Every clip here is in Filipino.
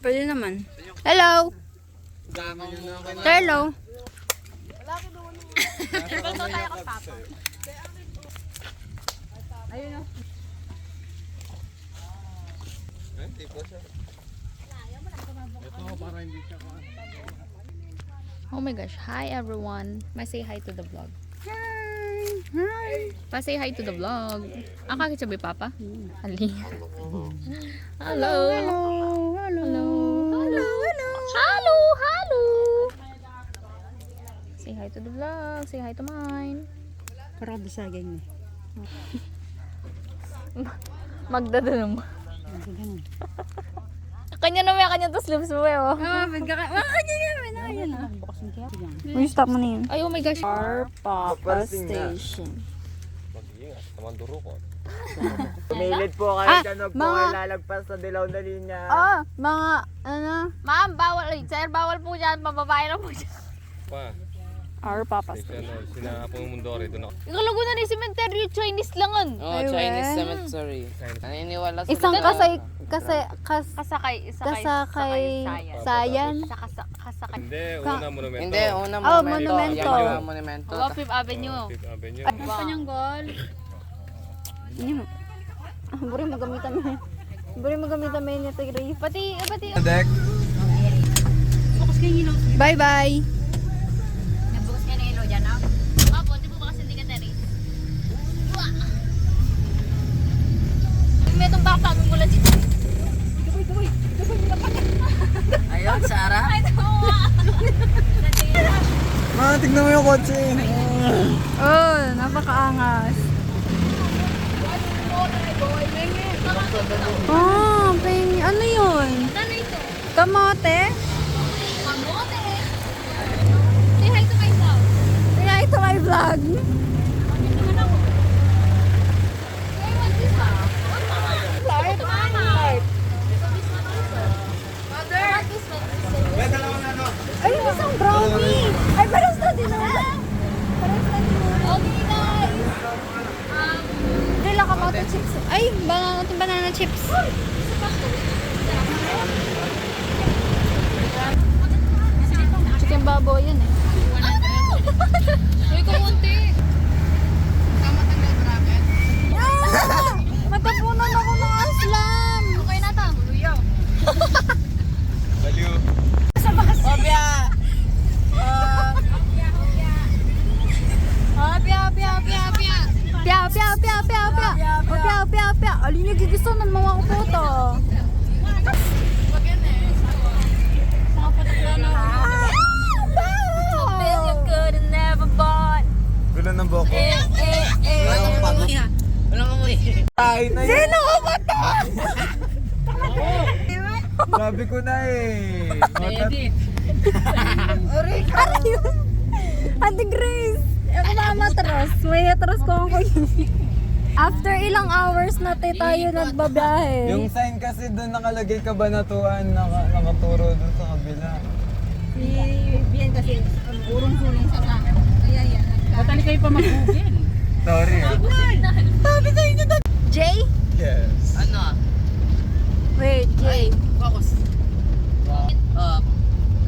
Pwede naman. Hello! Hello! Ayun o. Oh my gosh. Hi everyone. Say hi to the vlog. Hi! Pa-say hi to the vlog. Ang kakit sabi, Papa? Ali. Hello! Hello! Hello! Hello! Hello! Hello! Say hi to the vlog. Say hi to mine. Parang bisagay niya. Magdadalong. Kanya naman kanya to slips mo eh. Oh, kanya naman. Ayan na. May stop mo na yun. Ay, oh my gosh. Our Papa Station. Mag-iingat, naman durukot. Tumilid po kayo dyan, huwag po kayo lalagpas sa dilaw na linya. Mga, ano? Ma'am, bawal. Sir, bawal po dyan. Mababae na po dyan. Pa, Our Papa Station. sinapong mundo rin doon ako. Ikalago na ni cemetery, Chinese langan. Oh, Chinese cemetery. Naniniwala sa Isang kasakay sayan. Hindi, una monumento. Hindi, una Oh, monumento. monumento. Yan yung monumento. Fifth Avenue. Fifth Avenue. Ano pa niyang goal? Buri magamitan mo. Buri magamitan mo yung tigre. Pati. Deck. Bye-bye. Nabukas niya na ilo dyan, no? Opo, di po ba kasi hindi ka teri? May itong baka mula dito. Ayun, Sarah. Ay, tawa! Ma, tignan mo yung kotse. Oh, napakaangas. Ano yun? Ano ito? Kamote? Kamote! Say hi to myself. Kaya ito my vlog. Hey, what's this one? Sorry, mama. Mother! What is this? Ay, isang brownie. Ay, paras na din naman. Okay, guys. Hindi lang kamote chips. Ay, banana chips. Chicken baboy yun eh. Uy, kumunti. Matapunan ako ng aslam. Okay na ta. Baliw. Obya! Pia. Alin yung gigisto ng mga kupoto. You could have never bought. Gulo ng boko. Walang amoy ha. Walang amoy. Tayo na yun. Sino ko ba to? Sabi ko na eh. Edit. Ano yun? Ate Grace. Ako mamatras. May atras ko ako yun. After ilang hours na tayo nagbabiyahe. Yung sign kasi doon nakalagay kabanatuan, nakaturo doon sa kabila. Si Bien kasi urong-suling sa akin. Kaya yan. Batali kayo pa mag-google. Sorry ah. Sabi sa inyo doon. Jay? Yes. Ano? Wait, Jay. Focus.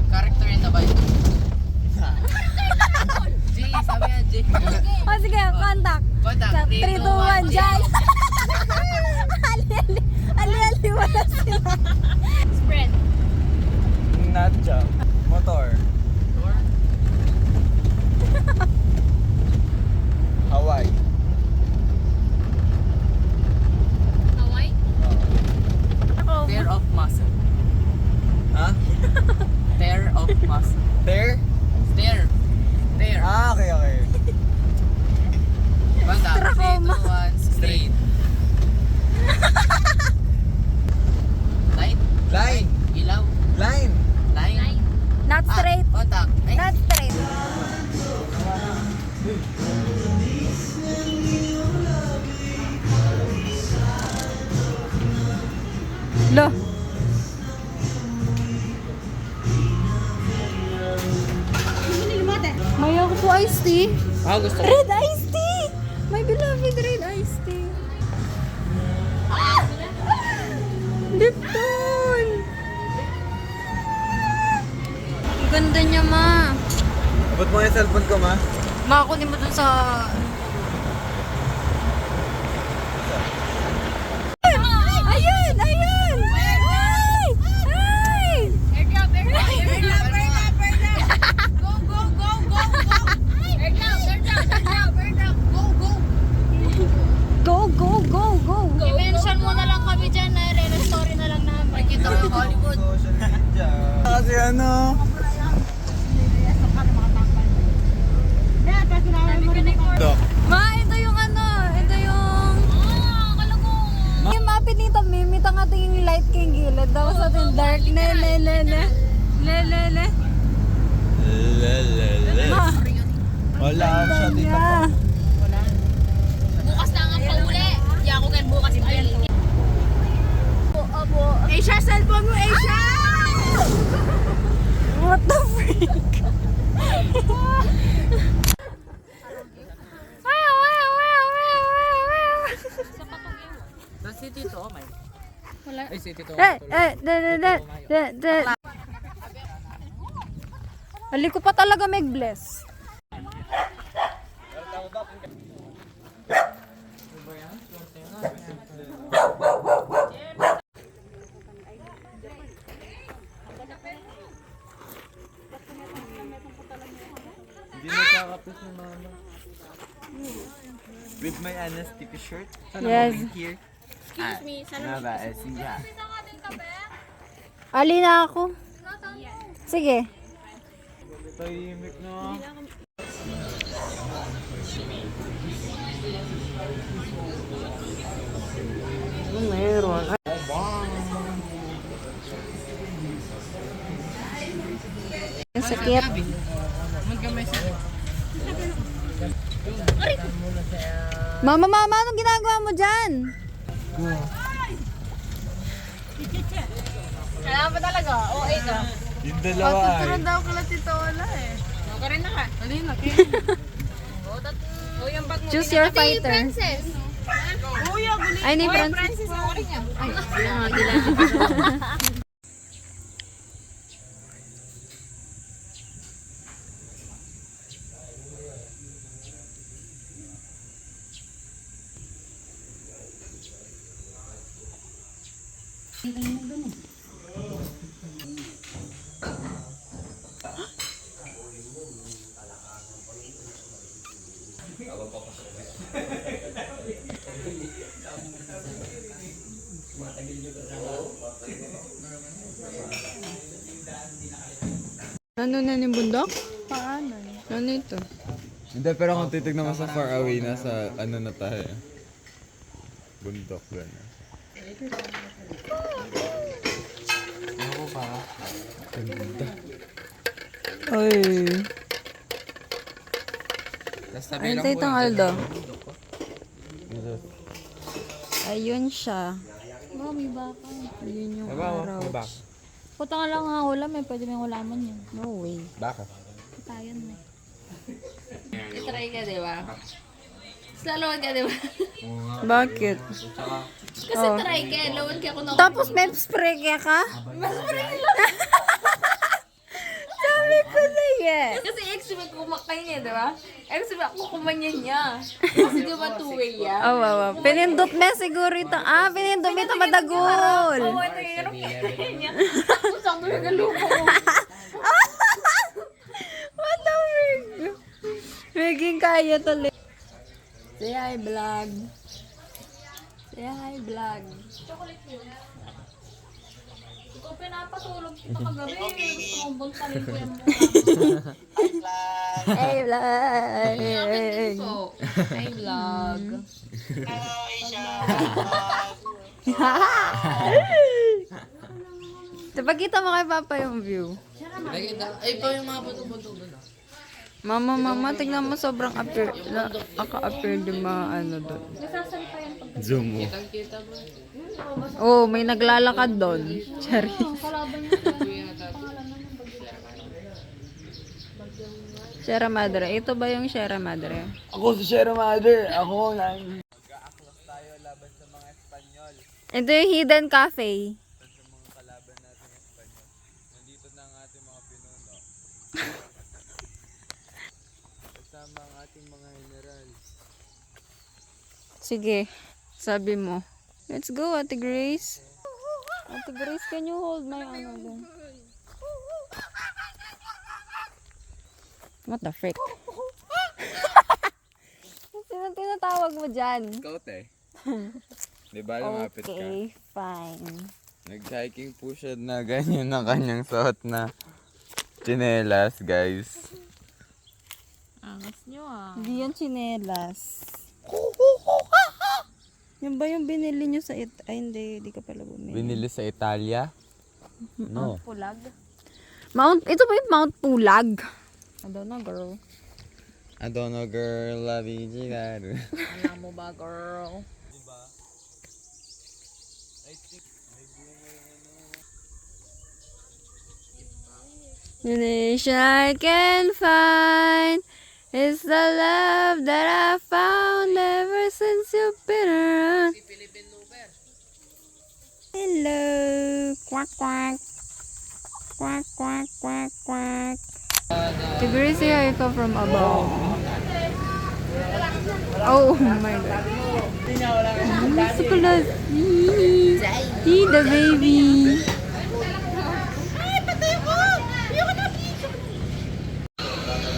Character in the Bible. J, sabi nga J. O sige, contact. Contact. 3, 2, 1, Jay. Ali, wala sila. Spread. Not jump. Motor. Hawaii. Hawaii? Tear of muscle. Ha? Tear of muscle. There? Tear. Tear. Ah, okay. Contact. 3, 2, 1, straight. Light. Line. Ilaw. Line. Line. Not straight. Contact. Ay. Not straight. Lo. May ako po iced tea. Gusto ko. Red iced tea! My beloved red iced tea. Lipton! mo yung cellphone ko, ma. Makakunin mo dun sa... Ayun! Ayun! Ay! Ay! Airdrop, airdrop, airdrop, airdrop. Go, go, go, go, go. Airdrop, airdrop, airdrop, airdrop. Go, go. Go, go, go, go! I-mention mo na lang kami dyan na re-story na lang namin. Makikita ko yung Hollywood. Social media. Kasi ano? Ma, ito yung ano, ito yung... Akala ko. Yung mapit nito, mimita nga tingin light king gilid. Tapos sa ating dark, le. Ma, Wala siya dito. yeah. Bukas na nga pauli. Di ako gan bukas pa yun. Asia, cellphone mo, Asia! What the freak? Si Tito, oh my. Wala. Ay, si Tito. Hali ko pa talaga mag-bless. Hindi nagkakapit ni mama. With my honesty shirt. Yes. Here. Excuse me, sana Ba, siya. Ali na ako. Sige. Tahimik na. Meron. Ang sakit. Mama, anong ginagawa mo dyan? Kailangan pa talaga, OA ka. Yung dalawa ay. daw kala Tito Wala eh. Okay rin na ka. Dali na, Kim. O yung bag mo. Choose your fighter. Princess. Kuya, guli. Ay, ni Francis. Francis, ako rin yan. Ano na ni bundok? Paano? Ano ito? Hindi, pero kung titignan mo sa far away, nasa ano na tayo. Bundok gano'n. Ako pa. Ganda. Ay. Tapos sabi Ayun lang tayo po, itong Aldo. Ganda. Ayun siya. Mami, baka. Ayun yung araw. Baka. Puta nga lang nga ulam eh. Pwede may ulaman yan. No way. Baka. Tayan na. I-try ka, di ba? Lalawan ka, di ba? Bakit? Kasi try ka, lawan ka ako na. Tapos may spray ka? Sabi ko na yan. Kasi expect kumakain niya, di ba? Expect ako kumanyan niya. Kasi di ba two-way yan? Oh, wow. Pinindot me siguro ito. Ah, pinindot me ito madagol. Oo, ito yung hirap kakain niya. Tapos ako yung galupo ko. What the freak? Maging kaya tuloy. Say hi, vlog. Say hi, vlog. Ikaw pinapatulog kita kagabi. Gusto mong buntalin ko yung Hey, vlog. Ay, vlog. Tapagkita mo kay Papa yung view. Ay, pa yung mga bundok-bundok doon. Mama, tignan mo sobrang appear, aka-appear yung mga ano doon. Zoom mo. Kita mo. Oh, may naglalakad doon. Cherry. Sierra Madre. Ito ba yung Sierra Madre? Ako si Sierra Madre. Ako lang. Mag-aaklas tayo laban sa mga Espanyol. Ito yung Hidden Cafe. Sa mga kalaban natin Espanyol. Nandito na ang ating mga pinuno. Sige, sabi mo. Let's go, Ate Grace. Ate Grace, can you hold my ano dun? What the frick? Sino tinatawag mo dyan? Scout eh. Di ba lumapit ka? Okay, fine. Nag-hiking po siya na ganyan ang kanyang suot na tsinelas, guys. Angas nyo ah. Hindi yan tsinelas. Yan ba yung binili nyo sa Ay, hindi ka pala bumili. Binili sa Italia? No. Pulag. Ito ba yung Mount Pulag? I don't know, girl. I don't know, girl. Love you, Gigaro. Alam mo ba, girl? The wish I can find is the love that I found ever since you've been around. Hello. Quack, quack. Quack, quack, quack, quack. The grace here I come from above. Oh my god. So close. See the baby.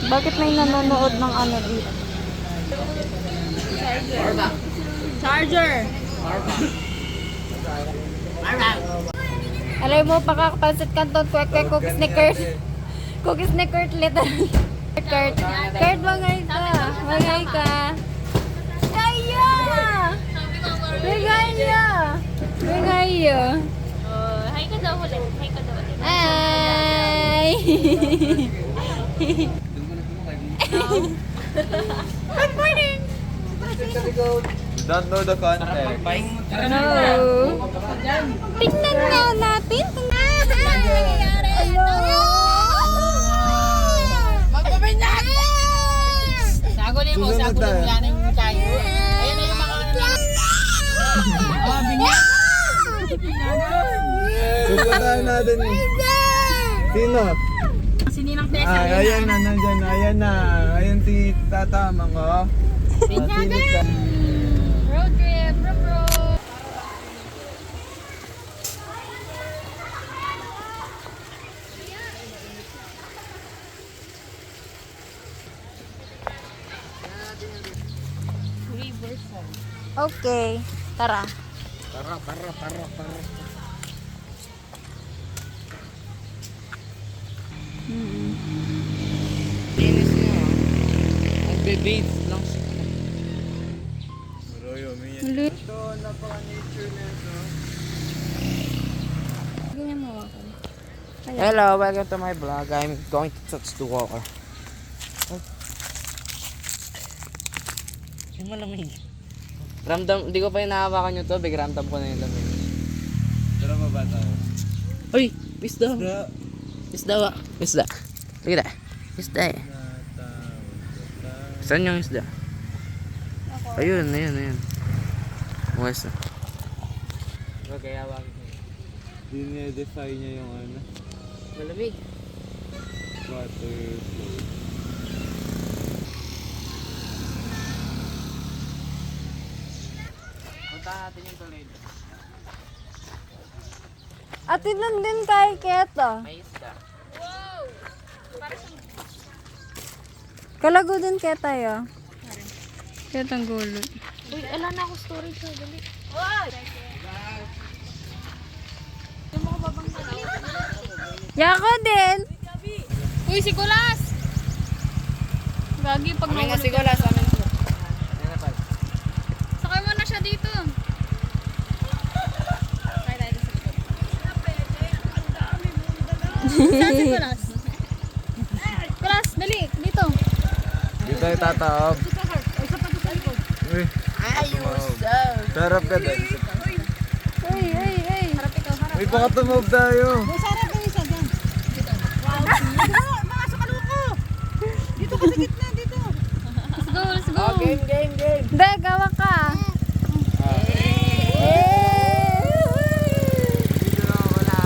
Bakit may nanonood ng ano dito? Charger! Alam mo, pakakapansit kanton kwek-kwek cookie snickers. Cookie snickers literally. Kurt, magay ka. Magay ka. Gaya! Gaya! Gaya! Hi ka daw ulit. Hi ka daw ulit. Ay! Good morning! Don't know the context. No! Tingnan nga natin. Hello! Magpabinyag! Sagunin mo yan yung tayo. Ayan na yung mga ano lang. Binyag! Pupuntahan natin eh. Sino? Sininang Tessa. Ayan na, nandyan na. Ayan na. Ayan si Tata, mga. Binyaga! Road trip, bro. Okay, tara. Tara. Linis niya. Nagbe-bathe lang siya. Royo, may Huli. Ito, napaka-nature na ito. Ganyan mo ako. Hello, welcome to my vlog. I'm going to touch the water. Oh. Ay, malamig. Ramdam, hindi ko pa inahawakan yung tubig. Ramdam ko na yung lamig. Tara ba tayo? Uy, isda. Isda ba? Isda. Look at that. Isda eh. Saan yung isda? Ayun. Mga isda. Okay, hawak. Dinedefy niya yung ano, Malamig. water flow. Punta natin yung Toledo. At ilan din kay Keto. May isda. Kalago din Keta yo. Ketang gulo. Uy, ala na ako storage na dali. Yako din. Uy, si Kulas! Gagi pag Kami nga sigula sa amin. Sakay mo na siya dito. Sakay tayo sa likod. Saan si Kulas? Kulas, dali, dito. Dito tayo tataob. Uy, sarap ka din. Ay. Harap ikaw, harap. Uy, baka tumob tayo. Let's go. Game. Hindi, gawa ka. Dito na wala.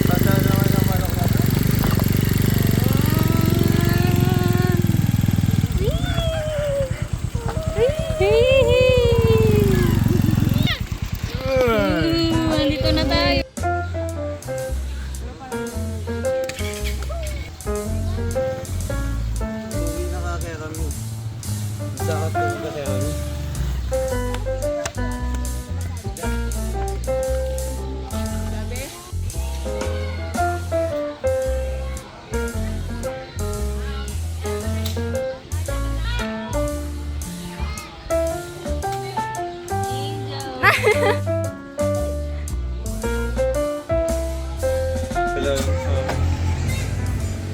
Tanda naman ang manok na.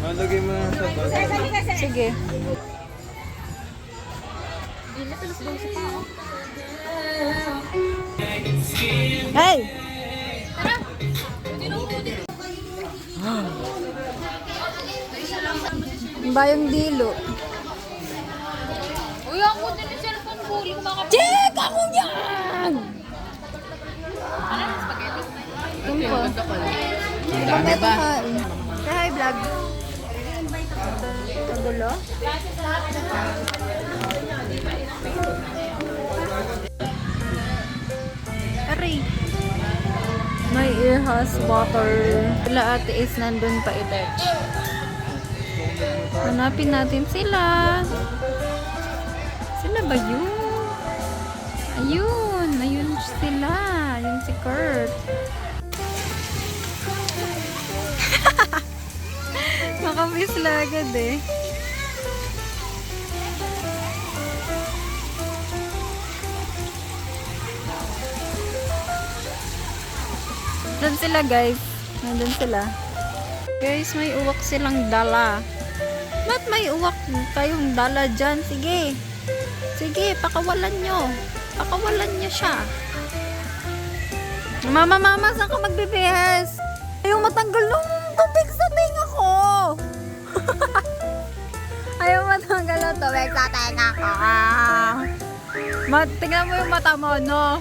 Malagay mo na sa bag. Sige. Hey! Bayang dilo. Uy, ako din yung cellphone ko. Hindi ko makapag... Check! Ako yan! Tumpo. Dami ba? Say hi, vlog. Kagulo? Aray. My ear has water. Sila ate is nandun pa i-touch. Hanapin natin sila. Sila ba yun? Ayun. Ayun sila. Ayun si Kurt. Makamiss lang agad eh. Doon sila guys. Nandun sila. Guys, may uwak silang dala. Ba't may uwak kayong dala dyan? Sige. Sige, pakawalan nyo. Pakawalan nyo siya. Mama, saan ka magbibihis? Ayaw matanggal ng tubig sa tinga ko. Ayaw matanggal ng tubig sa tinga ko. Tingnan mo yung mata mo, no?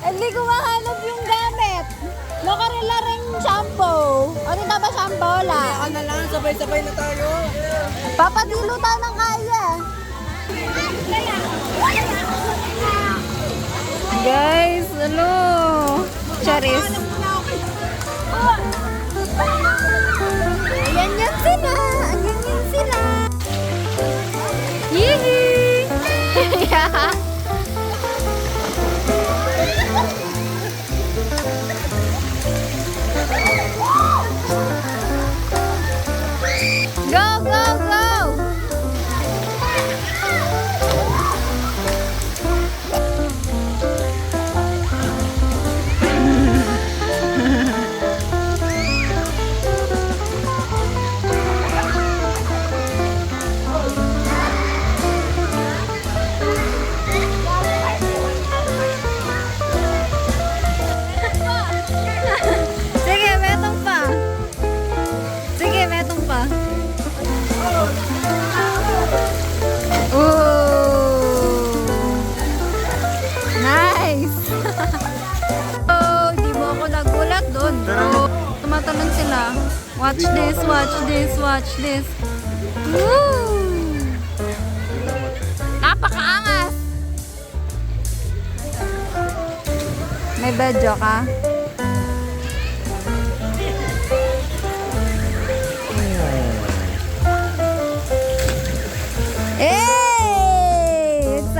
Hindi ko mahanap yung gamit. Lokarela rin shampoo. Ano na ba shampoo la? Ako na lang, sabay-sabay na tayo. Papadilo tayo ng kaya. Guys, ano? Charis. Ayan yan sila. Ayan yan sila. Yee! Go, go, go! Sige, metong pa. Sige, metong pa. Ooh! Nice! Oh, di mo ako nagulat doon, bro. Tumatanong sila. Watch this, watch this, watch this. Woo! Napakaangas! May bedyo ka? Hey! It's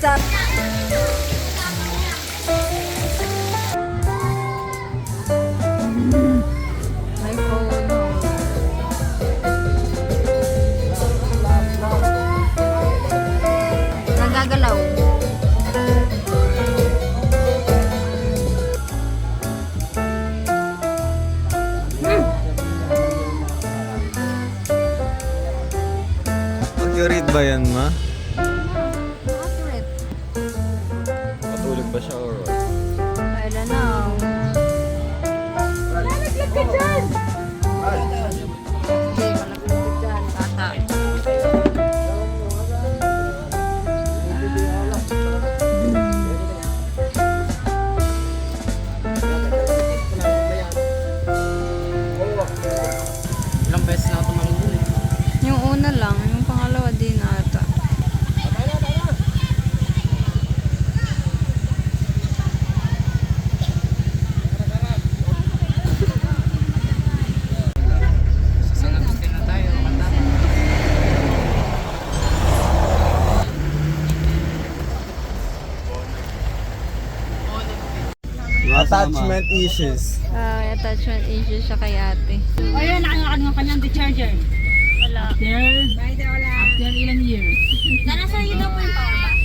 a my phone. Nagagalaw. Mag-read ba yan, ma? Accurate. Matulog ba siya or what? I don't know. Lalaglag ka dyan! Okay, malaglag ka dyan, bata. Ilang beses na ako manghuli. Yung una lang, yung pangalawa din ata. Sasangapin na tayo. Attachment issues. Attachment issue siya kay ate. Ayun, nakangakad ng kanyang charger? Wala. After ilang years? Nasa iyo daw po yung power bank.